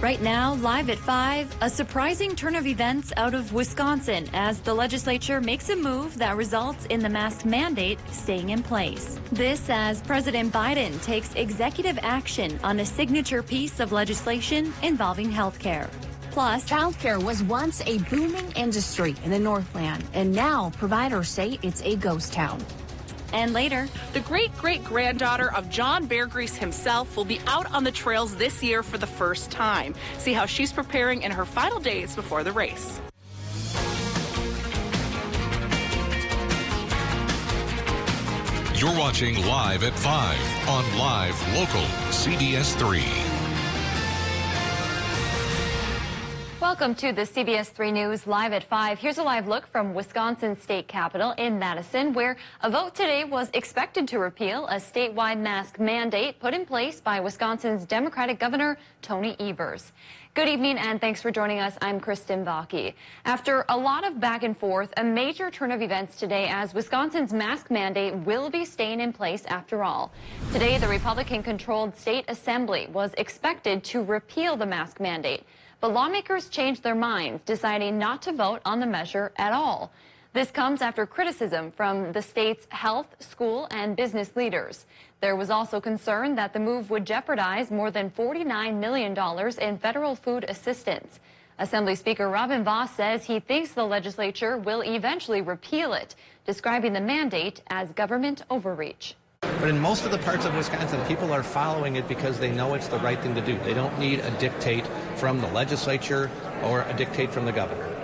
Right now, live at 5, a surprising turn of events out of Wisconsin as the legislature makes a move that results in the mask mandate staying in place. This as President Biden takes executive action on a signature piece of legislation involving health care. Plus, childcare was once a booming industry in the Northland, and now providers say it's a ghost town. And later, the great-great-granddaughter of John Bear Grease himself will be out on the trails this year for the first time. See how she's preparing in her final days before the race. You're watching Live at 5 on Live Local CBS3. Welcome to the CBS3 News Live at 5. Here's a live look from Wisconsin's state capital in Madison, where a vote today was expected to repeal a statewide mask mandate put in place by Wisconsin's Democratic Governor Tony Evers. Good evening and thanks for joining us. I'm Kristen Vaki. After a lot of back and forth, a major turn of events today as Wisconsin's mask mandate will be staying in place after all. Today, the Republican-controlled state assembly was expected to repeal the mask mandate. But lawmakers changed their minds, deciding not to vote on the measure at all. This comes after criticism from the state's health, school, and business leaders. There was also concern that the move would jeopardize more than $49 million in federal food assistance. Assembly Speaker Robin Vos says he thinks the legislature will eventually repeal it, describing the mandate as government overreach. But in most of the parts of Wisconsin, people are following it because they know it's the right thing to do. They don't need a dictate from the legislature or a dictate from the governor.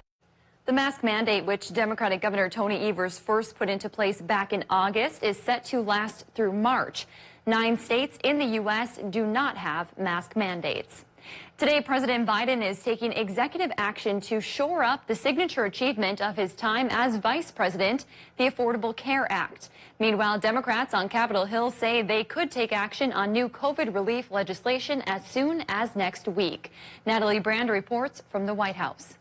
The mask mandate, which Democratic Governor Tony Evers first put into place back in August, is set to last through March. 9 states in the U.S. do not have mask mandates. Today, President Biden is taking executive action to shore up the signature achievement of his time as vice president, the Affordable Care Act. Meanwhile, Democrats on Capitol Hill say they could take action on new COVID relief legislation as soon as next week. Natalie Brand reports from the White House.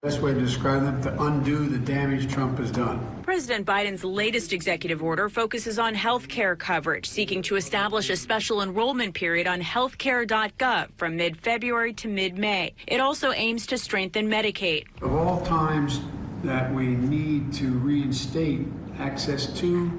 Best way to describe them, to undo the damage Trump has done. President Biden's latest executive order focuses on health care coverage, seeking to establish a special enrollment period on healthcare.gov from mid-February to mid-May. It also aims to strengthen Medicaid. Of all times that we need to reinstate access to,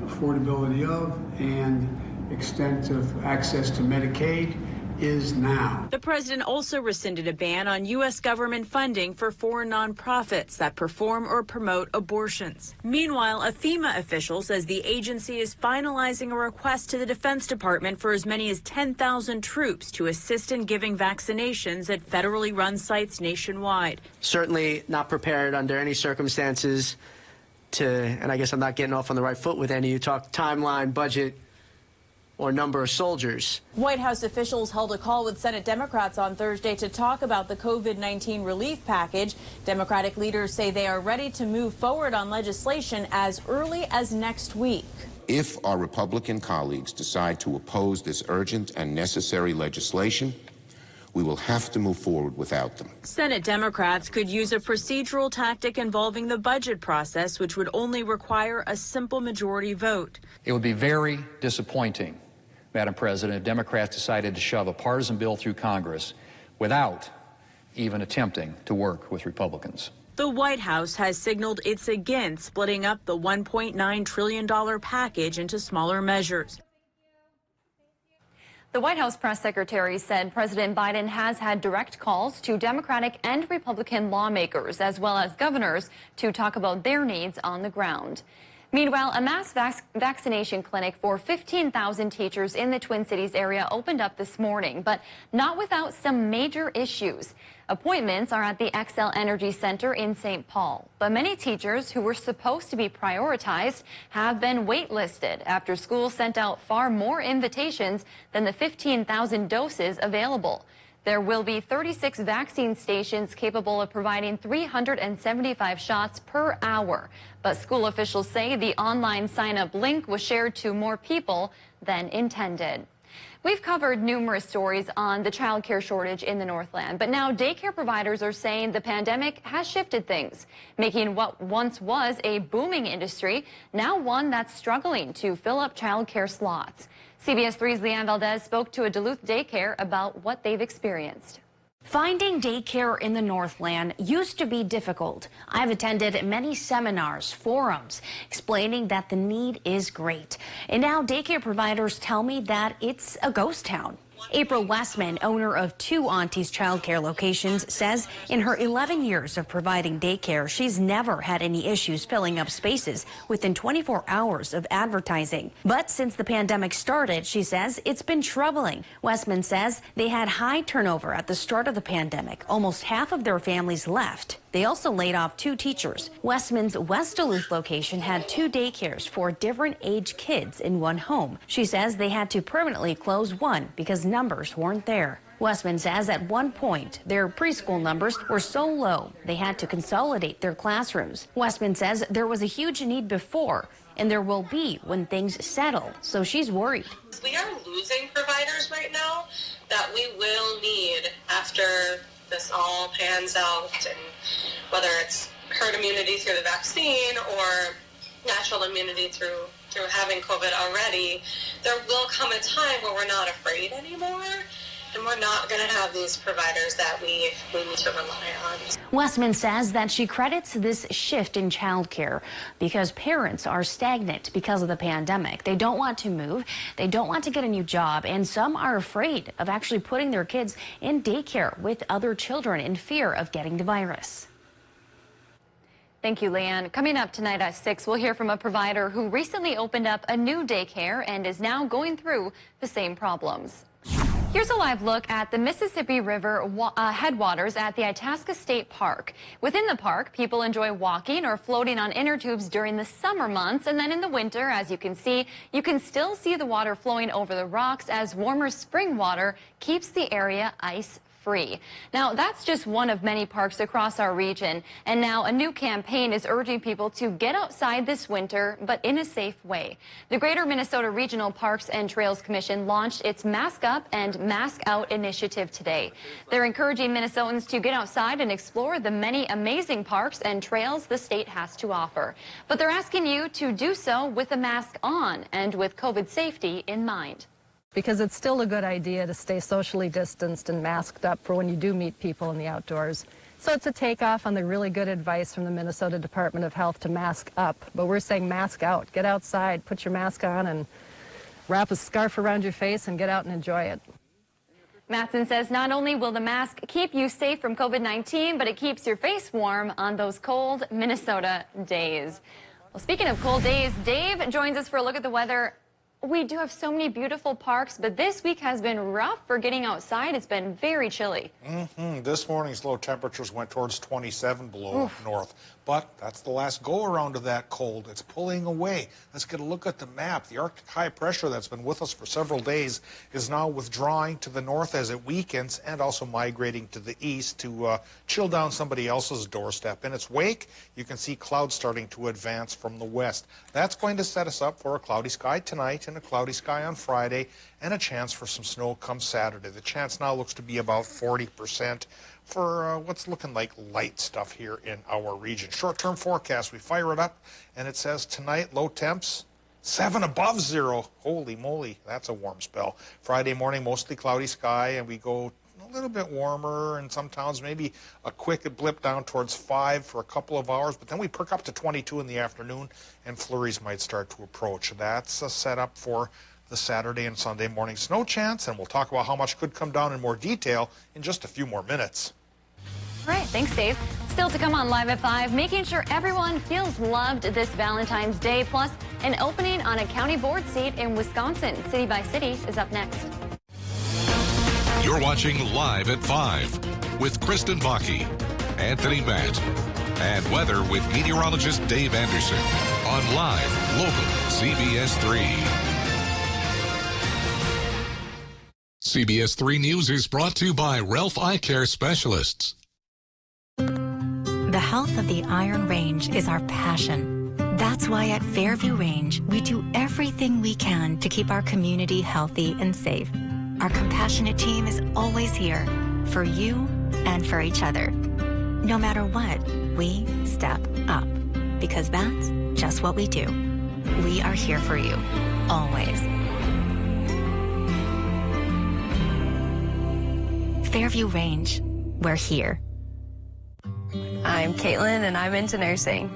affordability of, and extent of access to Medicaid is now. The president also rescinded a ban on U.S. government funding for foreign nonprofits that perform or promote abortions. Meanwhile, a FEMA official says the agency is finalizing a request to the Defense Department for as many as 10,000 troops to assist in giving vaccinations at federally run sites nationwide. Certainly not prepared under any circumstances to, and I guess I'm not getting off on the right foot with any, you talk timeline, budget, or number of soldiers. White House officials held a call with Senate Democrats on Thursday to talk about the COVID-19 relief package. Democratic leaders say they are ready to move forward on legislation as early as next week. If our Republican colleagues decide to oppose this urgent and necessary legislation, we will have to move forward without them. Senate Democrats could use a procedural tactic involving the budget process, which would only require a simple majority vote. It would be very disappointing, Madam President, if Democrats decided to shove a partisan bill through Congress without even attempting to work with Republicans. The White House has signaled it's against splitting up the $1.9 trillion package into smaller measures. The White House press secretary said President Biden has had direct calls to Democratic and Republican lawmakers, as well as governors, to talk about their needs on the ground. Meanwhile, a mass vaccination clinic for 15,000 teachers in the Twin Cities area opened up this morning, but not without some major issues. Appointments are at the Xcel Energy Center in St. Paul, but many teachers who were supposed to be prioritized have been waitlisted after schools sent out far more invitations than the 15,000 doses available. There will be 36 vaccine stations capable of providing 375 shots per hour. But school officials say the online sign-up link was shared to more people than intended. We've covered numerous stories on the child care shortage in the Northland, but now daycare providers are saying the pandemic has shifted things, making what once was a booming industry now one that's struggling to fill up child care slots. CBS 3's Leanne Valdez spoke to a Duluth daycare about what they've experienced. Finding daycare in the Northland used to be difficult. I've attended many seminars, forums, explaining that the need is great. And now daycare providers tell me that it's a ghost town. April Westman, owner of 2 Auntie's childcare locations, says in her 11 years of providing daycare, she's never had any issues filling up spaces within 24 hours of advertising. But since the pandemic started, she says it's been troubling. Westman says they had high turnover at the start of the pandemic. Almost half of their families left. They also laid off 2 teachers. Westman's West Duluth location had 2 daycares for different age kids in one home. She says they had to permanently close one because numbers weren't there. Westman says at one point their preschool numbers were so low they had to consolidate their classrooms. Westman says there was a huge need before, and there will be when things settle, so she's worried. We are losing providers right now that we will need after this all pans out, and whether it's herd immunity through the vaccine or natural immunity through having COVID already, there will come a time where we're not afraid anymore, and we're not going to have these providers that we need to rely on. Westman says that she credits this shift in childcare because parents are stagnant because of the pandemic. They don't want to move, they don't want to get a new job, and some are afraid of actually putting their kids in daycare with other children in fear of getting the virus. Thank you, Leanne. Coming up tonight at 6, we'll hear from a provider who recently opened up a new daycare and is now going through the same problems. Here's a live look at the Mississippi River headwaters at the Itasca State Park. Within the park, people enjoy walking or floating on inner tubes during the summer months, and then in the winter, as you can still see the water flowing over the rocks as warmer spring water keeps the area ice-free. Now, that's just one of many parks across our region, and now a new campaign is urging people to get outside this winter, but in a safe way. The Greater Minnesota Regional Parks and Trails Commission launched its Mask Up and Mask Out initiative today. They're encouraging Minnesotans to get outside and explore the many amazing parks and trails the state has to offer. But they're asking you to do so with a mask on and with COVID safety in mind. Because it's still a good idea to stay socially distanced and masked up for when you do meet people in the outdoors. So it's a takeoff on the really good advice from the Minnesota Department of Health to mask up. But we're saying mask out. Get outside, put your mask on, and wrap a scarf around your face and get out and enjoy it. Matson says not only will the mask keep you safe from COVID-19, but it keeps your face warm on those cold Minnesota days. Well, speaking of cold days, Dave joins us for a look at the weather. We do have so many beautiful parks, but this week has been rough for getting outside. It's been very chilly. This morning's low temperatures went towards 27 below up north. But that's the last go-around of that cold. It's pulling away. Let's get a look at the map. The Arctic high pressure that's been with us for several days is now withdrawing to the north as it weakens and also migrating to the east to chill down somebody else's doorstep. In its wake, you can see clouds starting to advance from the west. That's going to set us up for a cloudy sky tonight and a cloudy sky on Friday and a chance for some snow come Saturday. The chance now looks to be about 40%. For what's looking like light stuff here in our region. Short-term forecast, we fire it up, and it says tonight, low temps, 7 above 0. Holy moly, that's a warm spell. Friday morning, mostly cloudy sky, and we go a little bit warmer in some towns, maybe a quick blip down towards 5 for a couple of hours, but then we perk up to 22 in the afternoon, and flurries might start to approach. That's a setup for the Saturday and Sunday morning snow chance, and we'll talk about how much could come down in more detail in just a few more minutes. All right, thanks, Dave. Still to come on Live at 5, making sure everyone feels loved this Valentine's Day, plus an opening on a county board seat in Wisconsin. City by City is up next. You're watching Live at 5 with Kristen Baki, Anthony Matt, and weather with meteorologist Dave Anderson on Live Local CBS 3. CBS 3 News is brought to you by Ralph Eye Care Specialists. The health of the Iron Range is our passion. That's why at Fairview Range, we do everything we can to keep our community healthy and safe. Our compassionate team is always here for you and for each other. No matter what, we step up because that's just what we do. We are here for you, always. Fairview Range, we're here. I'm Caitlin and I'm into nursing.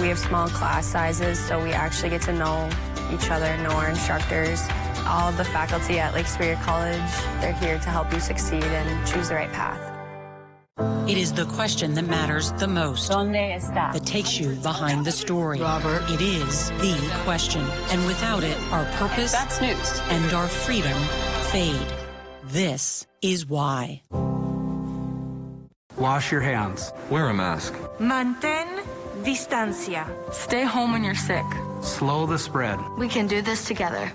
We have small class sizes, so we actually get to know each other, know our instructors. All of the faculty at Lake Superior College, they're here to help you succeed and choose the right path. It is the question that matters the most, that takes you behind the story. Robert. It is the question, and without it, our purpose That's news. and our freedom fade. This is why. Wash your hands. Wear a mask. Mantén distancia. Stay home when you're sick. Slow the spread. We can do this together.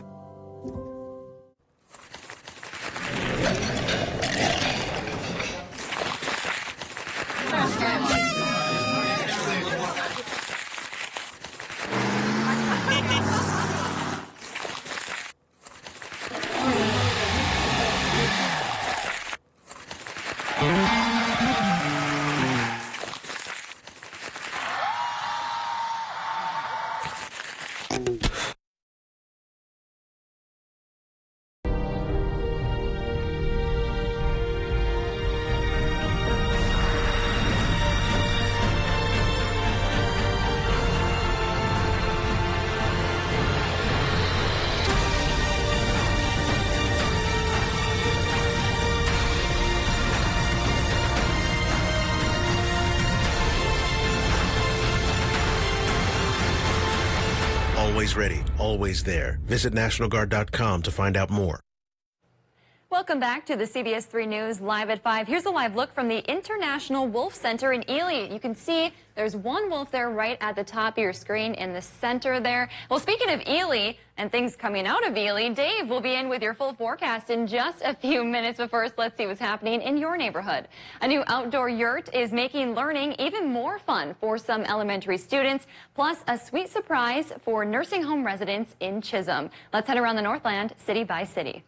Always ready, always there. Visit NationalGuard.com to find out more. Welcome back to the CBS3 News Live at 5. Here's a live look from the International Wolf Center in Ely. You can see there's one wolf there right at the top of your screen in the center there. Well, speaking of Ely and things coming out of Ely, Dave will be in with your full forecast in just a few minutes. But first, let's see what's happening in your neighborhood. A new outdoor yurt is making learning even more fun for some elementary students, plus a sweet surprise for nursing home residents in Chisholm. Let's head around the Northland city by city.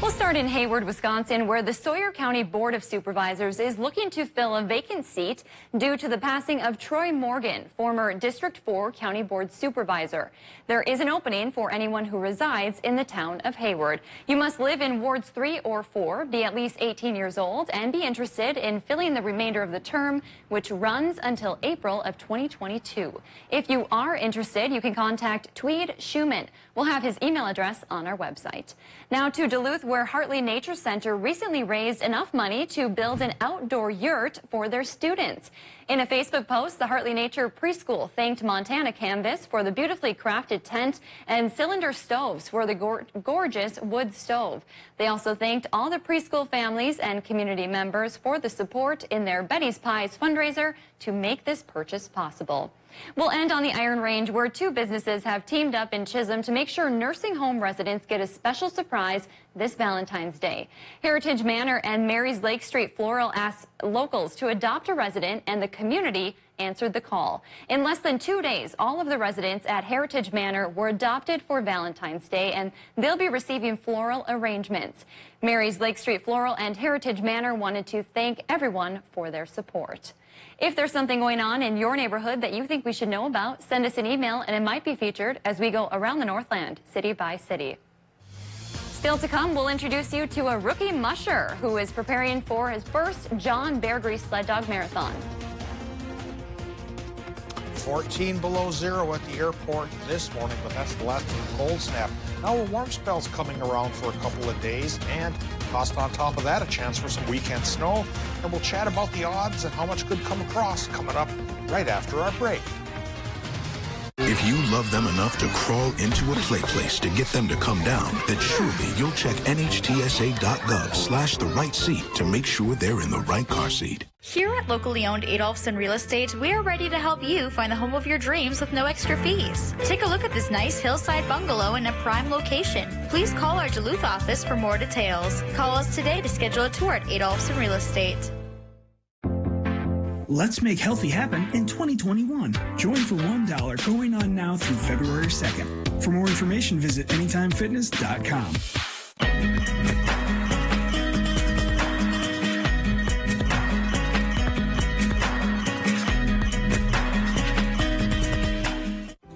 We'll start in Hayward, Wisconsin, where the Sawyer County Board of Supervisors is looking to fill a vacant seat due to the passing of Troy Morgan, former District 4 County Board Supervisor. There is an opening for anyone who resides in the town of Hayward. You must live in Wards 3 or 4, be at least 18 years old, and be interested in filling the remainder of the term, which runs until April of 2022. If you are interested, you can contact Tweed Schumann. We'll have his email address on our website. Now to Duluth, where Hartley Nature Center recently raised enough money to build an outdoor yurt for their students. In a Facebook post, the Hartley Nature Preschool thanked Montana Canvas for the beautifully crafted tent and cylinder stoves for the gorgeous wood stove. They also thanked all the preschool families and community members for the support in their Betty's Pies fundraiser to make this purchase possible. We'll end on the Iron Range, where two businesses have teamed up in Chisholm to make sure nursing home residents get a special surprise this Valentine's Day. Heritage Manor and Mary's Lake Street Floral asked locals to adopt a resident, and the community answered the call. In less than 2 days, all of the residents at Heritage Manor were adopted for Valentine's Day, and they'll be receiving floral arrangements. Mary's Lake Street Floral and Heritage Manor wanted to thank everyone for their support. If there's something going on in your neighborhood that you think we should know about, send us an email and it might be featured as we go around the Northland, city by city. Still to come, we'll introduce you to a rookie musher who is preparing for his first John Bear Grease Sled Dog Marathon. 14 below zero at the airport this morning, but that's the last of the cold snap. Now a warm spell's coming around for a couple of days, and tossed on top of that, a chance for some weekend snow. And we'll chat about the odds and how much could come across coming up right after our break. If you love them enough to crawl into a play place to get them to come down, then surely you'll check NHTSA.gov/the right seat to make sure they're in the right car seat. Here at locally owned Adolphson Real Estate, we are ready to help you find the home of your dreams with no extra fees. Take a look at this nice hillside bungalow in a prime location. Please call our Duluth office for more details. Call us today to schedule a tour at Adolphson Real Estate. Let's make healthy happen in 2021. Join for $1 going on now through February 2nd. For more information, visit AnytimeFitness.com.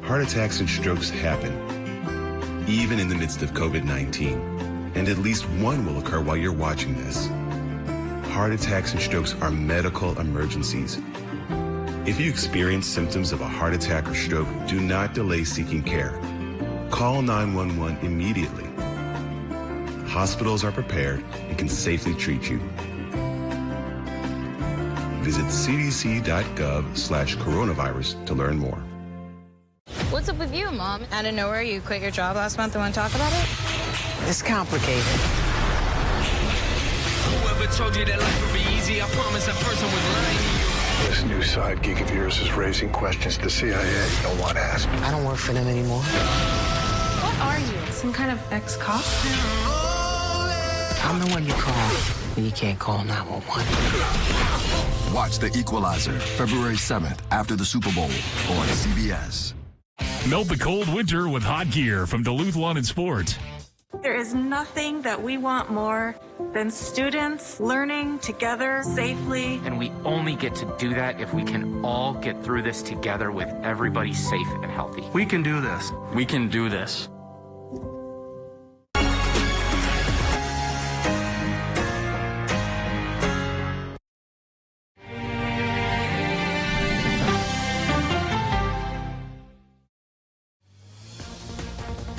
Heart attacks and strokes happen, even in the midst of COVID-19, and at least one will occur while you're watching this. Heart attacks and strokes are medical emergencies. If you experience symptoms of a heart attack or stroke, do not delay seeking care. Call 911 immediately. Hospitals are prepared and can safely treat you. Visit cdc.gov/coronavirus to learn more. What's up with you, Mom? Out of nowhere, you quit your job last month and want to talk about it? It's complicated. Whoever told you that life would be easy, I promise that person was lying to you. This new side gig of yours is raising questions the CIA don't want asked. I don't work for them anymore. What are you, some kind of ex-cop? I'm the one you call when you can't call 911. Watch The Equalizer, February 7th, after the Super Bowl on CBS. Melt the cold winter with hot gear from Duluth Lawn and Sports. There is nothing that we want more than students learning together safely. And we only get to do that if we can all get through this together with everybody safe and healthy. We can do this. We can do this.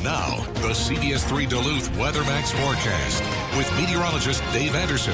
Now, the CBS3 Duluth Weather Max forecast with meteorologist Dave Anderson.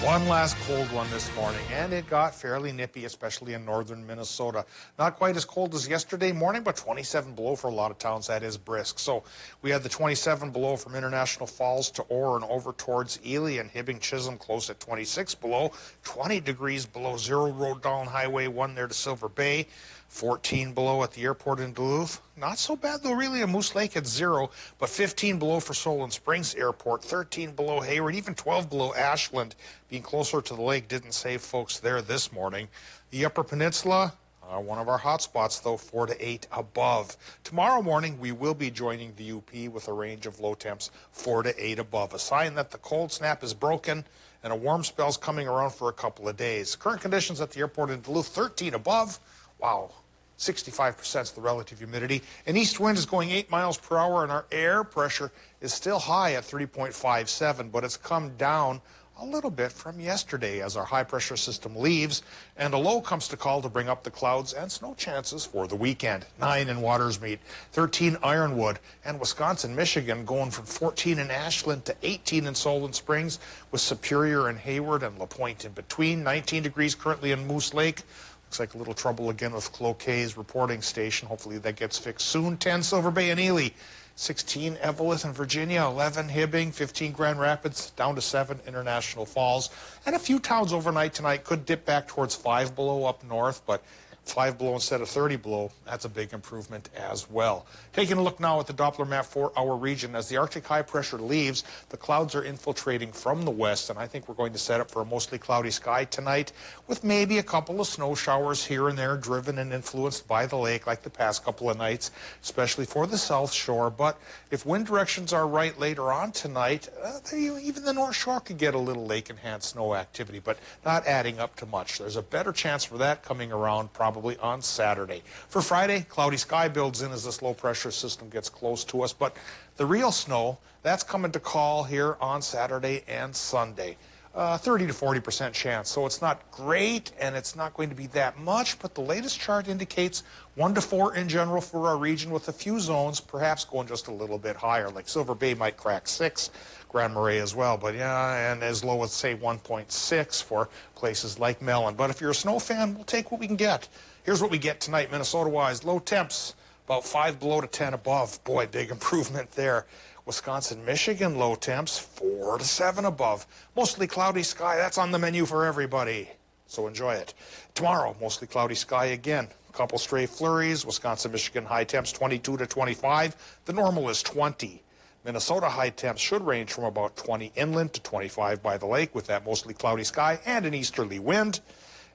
One last cold one this morning, and it got fairly nippy, especially in northern Minnesota. Not quite as cold as yesterday morning, but 27 below for a lot of towns. That is brisk. So we had the 27 below from International Falls to Orr and over towards Ely and Hibbing Chisholm, close at 26 below. 20 degrees below zero, Rhode Island Highway 1 there to Silver Bay. 14 below at the airport in Duluth. Not so bad, though, really, at Moose Lake at 0, but 15 below for Solon Springs Airport, 13 below Hayward, even 12 below Ashland. Being closer to the lake didn't save folks there this morning. The Upper Peninsula, one of our hot spots, though, 4 to 8 above. Tomorrow morning, we will be joining the UP with a range of low temps 4 to 8 above, a sign that the cold snap is broken and a warm spell's coming around for a couple of days. Current conditions at the airport in Duluth, 13 above. Wow. 65% is the relative humidity. An east wind is going 8 miles per hour, and our air pressure is still high at 3.57, but it's come down a little bit from yesterday as our high pressure system leaves, and a low comes to call to bring up the clouds and snow chances for the weekend. 9 in Watersmeet, 13 Ironwood, and Wisconsin, Michigan going from 14 in Ashland to 18 in Solon Springs, with Superior and Hayward and LaPointe in between. 19 degrees currently in Moose Lake. Looks like a little trouble again with Cloquet's reporting station. Hopefully that gets fixed soon. 10 Silver Bay and Ely. 16 Evelyn and Virginia. 11 Hibbing. 15 Grand Rapids. Down to 7 International Falls. And a few towns overnight tonight could dip back towards 5 below up north, but 5 below instead of 30 below, that's a big improvement as well. Taking a look now at the Doppler Map for our region. As the Arctic high pressure leaves, the clouds are infiltrating from the west, and I think we're going to set up for a mostly cloudy sky tonight with maybe a couple of snow showers here and there driven and influenced by the lake like the past couple of nights, especially for the South Shore. But if wind directions are right later on tonight, even the North Shore could get a little lake-enhanced snow activity, but not adding up to much. There's a better chance for that coming around probably on Saturday. For Friday, cloudy sky builds in as this low pressure system gets close to us, but the real snow, that's coming to call here on Saturday and Sunday. 30 to 40% chance. So it's not great, and it's not going to be that much, but the latest chart indicates 1 to 4 in general for our region, with a few zones perhaps going just a little bit higher. Like Silver Bay might crack 6, Grand Marais as well, but yeah, and as low as, say, 1.6 for places like Mellon. But if you're a snow fan, we'll take what we can get. Here's what we get tonight, Minnesota-wise. Low temps, about 5 below to 10 above. Boy, big improvement there. Wisconsin, Michigan, low temps, 4 to 7 above. Mostly cloudy sky. That's on the menu for everybody, so enjoy it. Tomorrow, mostly cloudy sky again. A couple stray flurries. Wisconsin, Michigan, high temps 22 to 25. The normal is 20. Minnesota high temps should range from about 20 inland to 25 by the lake, with that mostly cloudy sky and an easterly wind.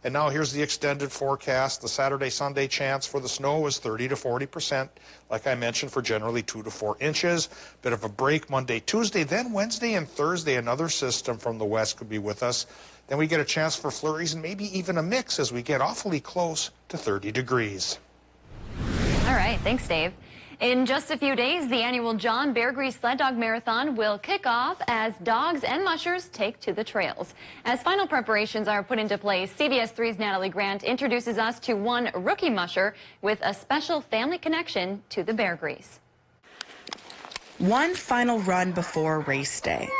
And now here's the extended forecast. The Saturday-Sunday chance for the snow is 30 to 40%, like I mentioned, for generally 2 to 4 inches. Bit of a break Monday, Tuesday, then Wednesday and Thursday. Another system from the west could be with us. Then we get a chance for flurries and maybe even a mix as we get awfully close to 30 degrees. All right, thanks, Dave. In just a few days, the annual John Bear Grease Sled Dog Marathon will kick off as dogs and mushers take to the trails. As final preparations are put into place, CBS 3's Natalie Grant introduces us to one rookie musher with a special family connection to the Bear Grease. One final run before race day,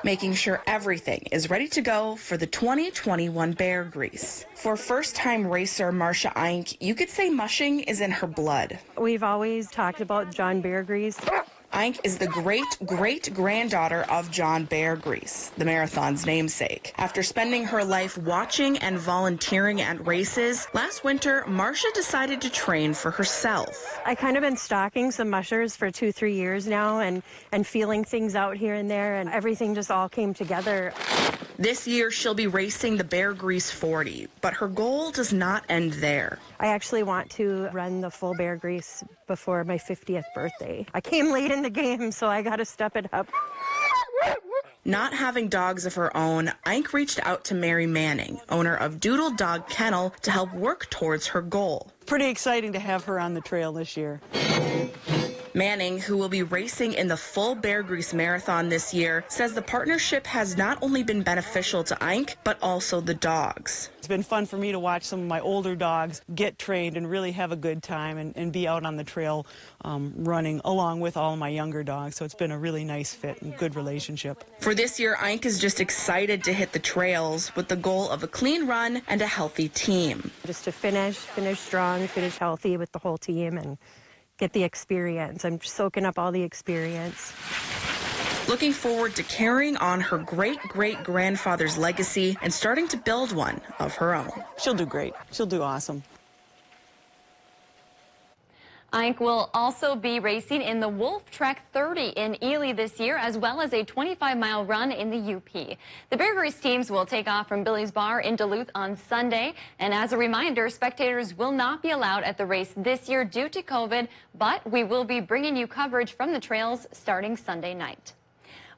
making sure everything is ready to go for the 2021 Bear Grease. For first-time racer Marcia Eink, you could say mushing is in her blood. We've always talked about John Bear Grease. Eink is the great-great-granddaughter of John Bear Grease, the marathon's namesake. After spending her life watching and volunteering at races, last winter, Marcia decided to train for herself. I kind of been stalking some mushers for 2-3 years now and feeling things out here and there, and everything just all came together. This year, she'll be racing the Bear Grease 40, but her goal does not end there. I actually want to run the full Bear Grease before my 50th birthday. I came late in the game, so I got to step it up. Not having dogs of her own, Eink reached out to Mary Manning, owner of Doodle Dog Kennel, to help work towards her goal. Pretty exciting to have her on the trail this year. Manning, who will be racing in the full Bear Grease Marathon this year, says the partnership has not only been beneficial to Eink, but also the dogs. It's been fun for me to watch some of my older dogs get trained and really have a good time and be out on the trail running along with all of my younger dogs. So it's been a really nice fit and good relationship. For this year, Eink is just excited to hit the trails with the goal of a clean run and a healthy team. Just to finish strong, finish healthy with the whole team and get the experience. I'm soaking up all the experience. Looking forward to carrying on her great-great-grandfather's legacy and starting to build one of her own. She'll do great. She'll do awesome. Eink will also be racing in the Wolf Trek 30 in Ely this year, as well as a 25-mile run in the UP. The Bear Grease teams will take off from Billy's Bar in Duluth on Sunday. And as a reminder, spectators will not be allowed at the race this year due to COVID, but we will be bringing you coverage from the trails starting Sunday night.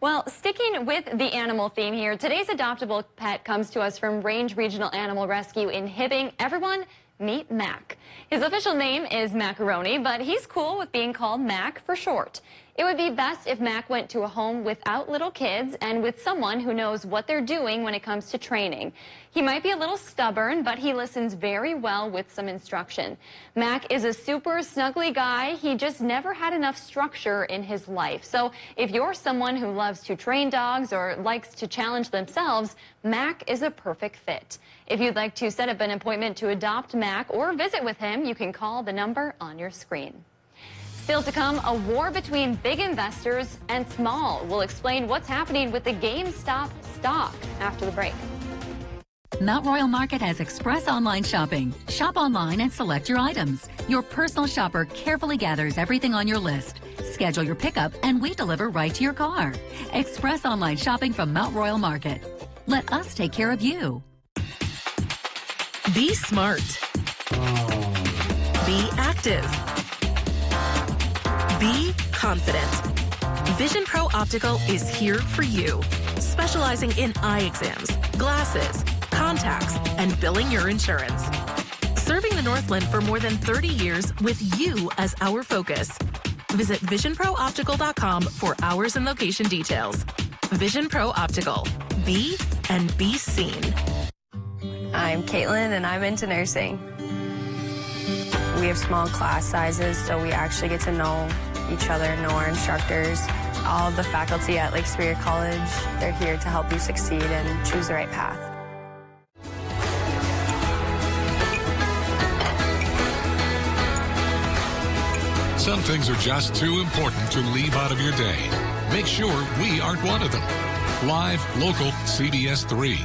Well, sticking with the animal theme here, today's adoptable pet comes to us from Range Regional Animal Rescue in Hibbing. Everyone, meet Mac. His official name is Macaroni, but he's cool with being called Mac for short. It would be best if Mac went to a home without little kids and with someone who knows what they're doing when it comes to training. He might be a little stubborn, but he listens very well with some instruction. Mac is a super snuggly guy. He just never had enough structure in his life. So if you're someone who loves to train dogs or likes to challenge themselves, Mac is a perfect fit. If you'd like to set up an appointment to adopt Mac or visit with him, you can call the number on your screen. Still to come, a war between big investors and small. We'll explain what's happening with the GameStop stock after the break. Mount Royal Market has express online shopping. Shop online and select your items. Your personal shopper carefully gathers everything on your list. Schedule your pickup and we deliver right to your car. Express online shopping from Mount Royal Market. Let us take care of you. Be smart. Be active. Be confident. Vision Pro Optical is here for you, specializing in eye exams, glasses, contacts, and billing your insurance. Serving the Northland for more than 30 years with you as our focus. Visit visionprooptical.com for hours and location details. Vision Pro Optical. be and be seen. I'm Caitlin, and I'm into nursing. We have small class sizes, so we actually get to know each other, know our instructors. All of the faculty at Lake Superior College, they're here to help you succeed and choose the right path. Some things are just too important to leave out of your day. Make sure we aren't one of them. Live, local, CBS3.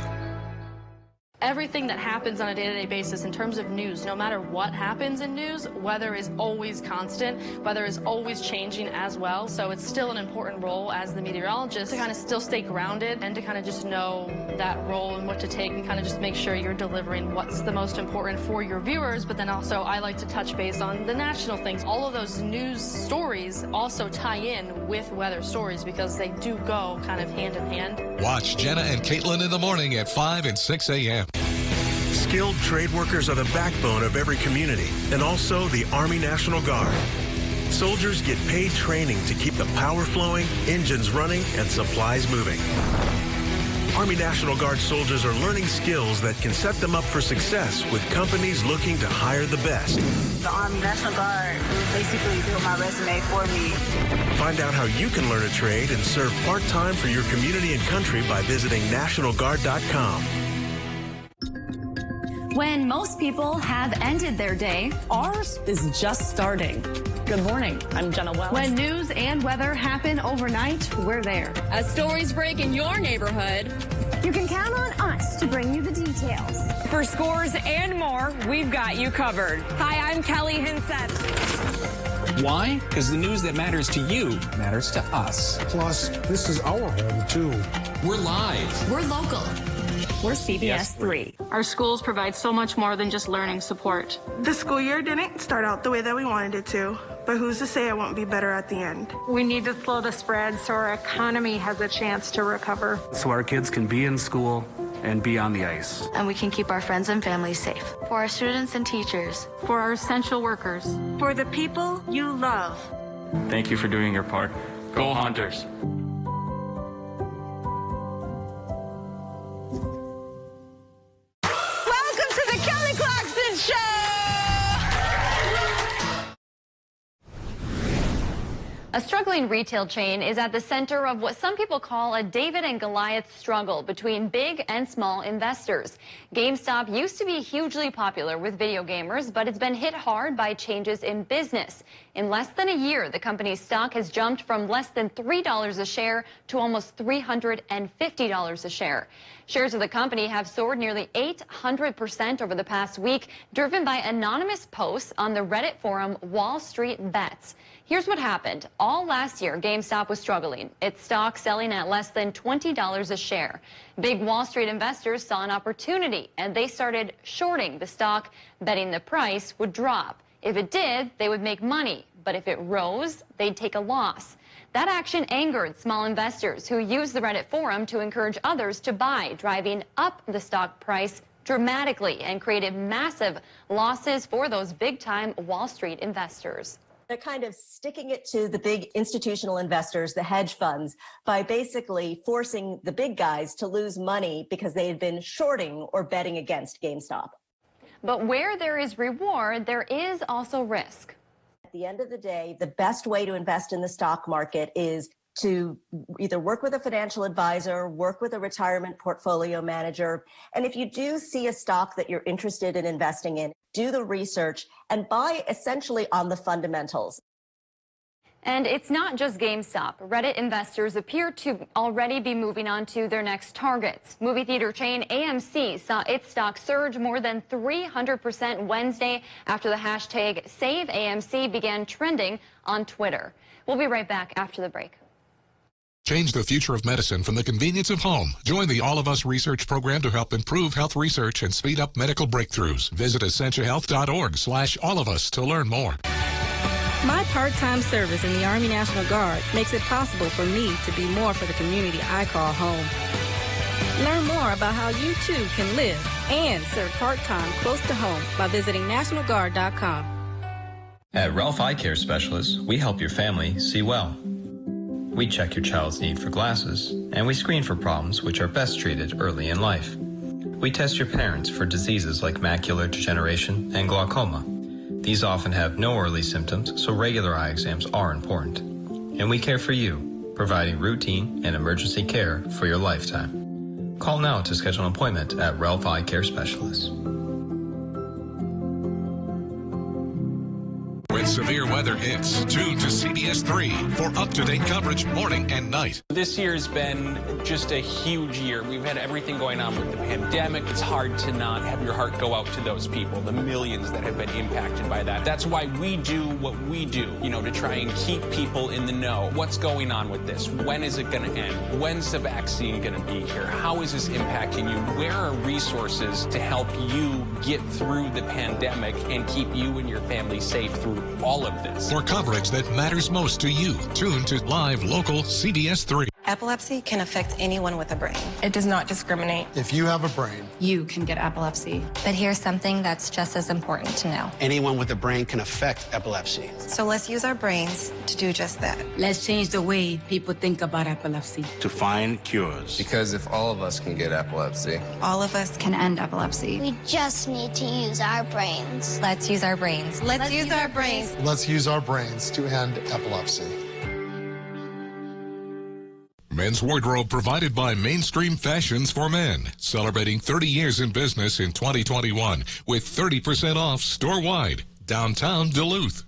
Everything that happens on a day-to-day basis in terms of news, no matter what happens in news, weather is always constant, weather is always changing as well. So it's still an important role as the meteorologist to kind of still stay grounded and to kind of just know that role and what to take and kind of just make sure you're delivering what's the most important for your viewers. But then also I like to touch base on the national things. All of those news stories also tie in with weather stories because they do go kind of hand in hand. Watch Jenna and Caitlin in the morning at 5 and 6 a.m. Skilled trade workers are the backbone of every community, and also the Army National Guard. Soldiers get paid training to keep the power flowing, engines running, and supplies moving. Army National Guard soldiers are learning skills that can set them up for success with companies looking to hire the best. The Army National Guard basically built my resume for me. Find out how you can learn a trade and serve part-time for your community and country by visiting nationalguard.com. When most people have ended their day, ours is just starting. Good morning, I'm Jenna Wells. When news and weather happen overnight, we're there. As stories break in your neighborhood, you can count on us to bring you the details. For scores and more, we've got you covered. Hi, I'm Kelly Hinsett. Why? Because the news that matters to you matters to us. Plus, this is our home, too. We're live. We're local. We're CBS3. Our schools provide so much more than just learning support. The school year didn't start out the way that we wanted it to, but who's to say it won't be better at the end? We need to slow the spread so our economy has a chance to recover. So our kids can be in school and be on the ice. And we can keep our friends and families safe. For our students and teachers. For our essential workers. For the people you love. Thank you for doing your part. Go Hunters! A struggling retail chain is at the center of what some people call a David and Goliath struggle between big and small investors. GameStop used to be hugely popular with video gamers, but it's been hit hard by changes in business. In less than a year, the company's stock has jumped from less than $3 a share to almost $350 a share. Shares of the company have soared nearly 800% over the past week, driven by anonymous posts on the Reddit forum Wall Street Bets. Here's what happened. All last year, GameStop was struggling, its stock selling at less than $20 a share. Big Wall Street investors saw an opportunity, and they started shorting the stock, betting the price would drop. If it did, they would make money, but if it rose, they'd take a loss. That action angered small investors who used the Reddit forum to encourage others to buy, driving up the stock price dramatically and created massive losses for those big-time Wall Street investors. They're kind of sticking it to the big institutional investors, the hedge funds, by basically forcing the big guys to lose money because they had been shorting or betting against GameStop. But where there is reward, there is also risk. At the end of the day, the best way to invest in the stock market is to either work with a financial advisor, work with a retirement portfolio manager. And if you do see a stock that you're interested in investing in, do the research and buy essentially on the fundamentals. And it's not just GameStop. Reddit investors appear to already be moving on to their next targets. Movie theater chain AMC saw its stock surge more than 300% Wednesday after the hashtag SaveAMC began trending on Twitter. We'll be right back after the break. Change the future of medicine from the convenience of home. Join the All of Us research program to help improve health research and speed up medical breakthroughs. Visit essentialhealth.org/allofus to learn more. My part-time service in the Army National Guard makes it possible for me to be more for the community I call home. Learn more about how you too can live and serve part-time close to home by visiting nationalguard.com. At Ralph Eye Care Specialists, we help your family see well. We check your child's need for glasses, and we screen for problems which are best treated early in life. We test your parents for diseases like macular degeneration and glaucoma. These often have no early symptoms, so regular eye exams are important. And we care for you, providing routine and emergency care for your lifetime. Call now to schedule an appointment at Ralph Eye Care Specialists. When severe weather hits, tune to CBS3 for up-to-date coverage morning and night. This year's been just a huge year. We've had everything going on with the pandemic. It's hard to not have your heart go out to those people, the millions that have been impacted by that. That's why we do what we do, to try and keep people in the know. What's going on with this? When is it going to end? When's the vaccine going to be here? How is this impacting you? Where are resources to help you get through the pandemic and keep you and your family safe through all of this? For coverage that matters most to you, tune to live local CBS3. Epilepsy can affect anyone with a brain. It does not discriminate. If you have a brain, you can get epilepsy. But here's something that's just as important to know. Anyone with a brain can affect epilepsy. So let's use our brains to do just that. Let's change the way people think about epilepsy. To find cures. Because if all of us can get epilepsy, all of us can end epilepsy. We just need to use our brains. Let's use our brains. Let's use our brains. Let's use our brains to end epilepsy. Men's wardrobe provided by Mainstream Fashions for Men, celebrating 30 years in business in 2021 with 30% off store-wide, downtown Duluth.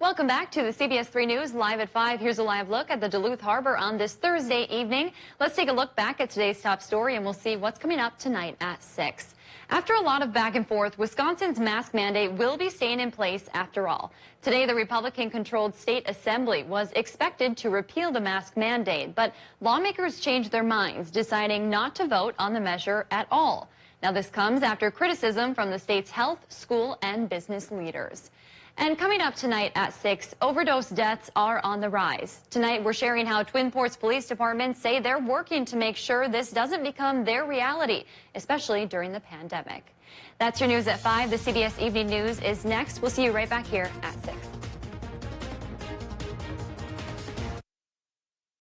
Welcome back to the CBS 3 News Live at 5. Here's a live look at the Duluth Harbor on this Thursday evening. Let's take a look back at today's top story, and we'll see what's coming up tonight at 6. After a lot of back and forth, Wisconsin's mask mandate will be staying in place after all. Today, the Republican-controlled state assembly was expected to repeal the mask mandate, but lawmakers changed their minds, deciding not to vote on the measure at all. Now, this comes after criticism from the state's health, school, and business leaders. And coming up tonight at 6, overdose deaths are on the rise. Tonight, we're sharing how Twin Ports Police Department say they're working to make sure this doesn't become their reality, especially during the pandemic. That's your news at 5. The CBS Evening News is next. We'll see you right back here at 6.